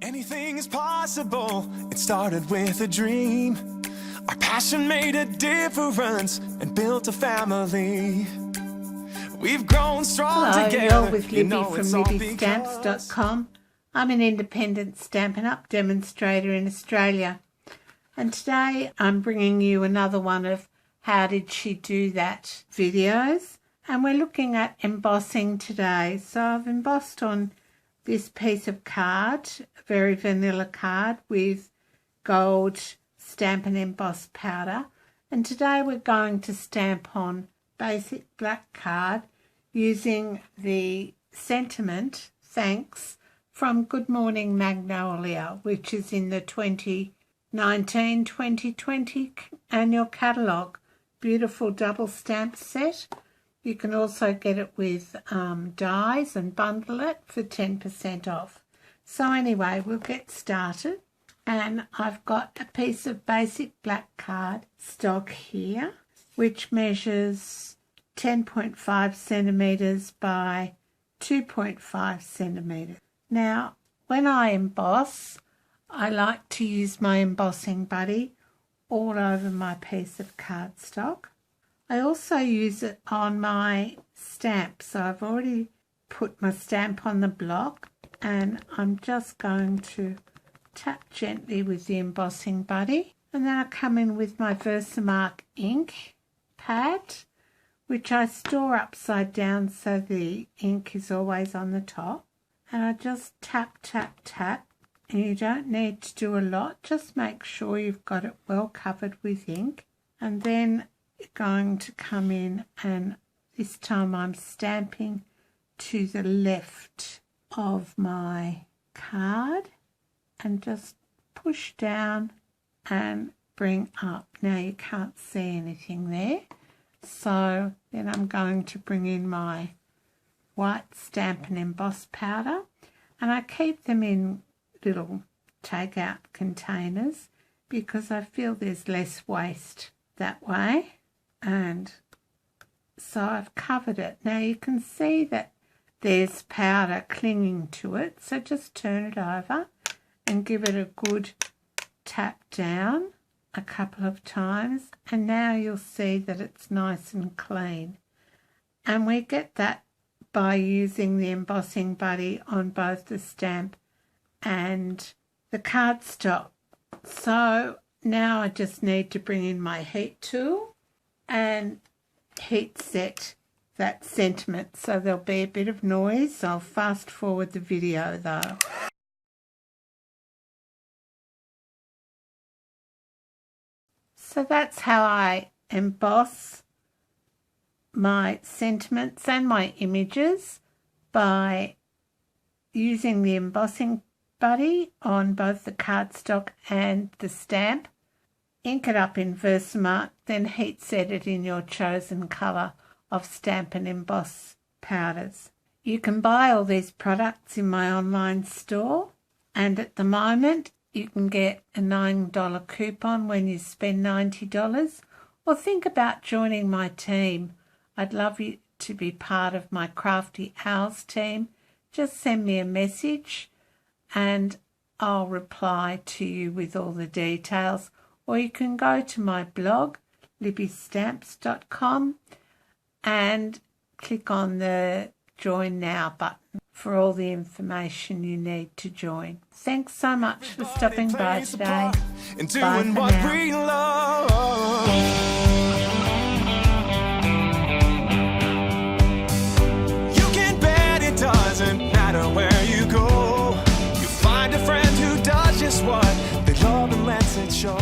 Anything is possible. It started with a dream. Our passion made a difference and built a family. We've grown strong together. Hello, you're with Libby from LibbyStamps.com. I'm an independent Stampin' Up demonstrator in Australia. And today I'm bringing you another one of How Did She Do That videos. And we're looking at embossing today. So I've embossed on this piece of card, a very vanilla card with gold Stampin' Emboss powder. And today we're going to stamp on basic black card using the sentiment, thanks, from Good Morning Magnolia, which is in the 2019-2020 annual catalogue. Beautiful double stamp set. You can also get it with dies and bundle it for 10% off. So anyway, we'll get started. And I've got a piece of basic black card stock here, which measures 10.5 centimetres by 2.5 centimetres. Now, when I emboss, I like to use my embossing buddy all over my piece of cardstock. I also use it on my stamp. So I've already put my stamp on the block and I'm just going to tap gently with the embossing buddy. And then I come in with my Versamark ink pad, which I store upside down so the ink is always on the top. And I just tap, tap, tap. And you don't need to do a lot. Just make sure you've got it well covered with ink. And then you're going to come in, and this time I'm stamping to the left of my card and just push down and bring up. Now you can't see anything there. So then I'm going to bring in my white Stampin' Emboss powder, and I keep them in little take-out containers because I feel there's less waste that way. And so I've covered it. Now you can see that there's powder clinging to it, so just turn it over and give it a good tap down a couple of times, and now you'll see that it's nice and clean. And we get that by using the embossing buddy on both the stamp and the cardstock. So now I just need to bring in my heat tool and heat set that sentiment, so there'll be a bit of noise. I'll fast forward the video though. So that's how I emboss my sentiments and my images, by using the embossing buddy on both the cardstock and the stamp. Ink it up in Versamark, then heat set it in your chosen colour of Stampin' Emboss powders. You can buy all these products in my online store, and at the moment you can get a $9 coupon when you spend $90, or think about joining my team. I'd love you to be part of my Crafty Owls team. Just send me a message and I'll reply to you with all the details. Or you can go to my blog, LibbyStamps.com, and click on the Join Now button for all the information you need to join. Thanks so much for stopping by today. Bye for now. You can bet it doesn't matter where you go. You find a friend who does just what they love and lets it show.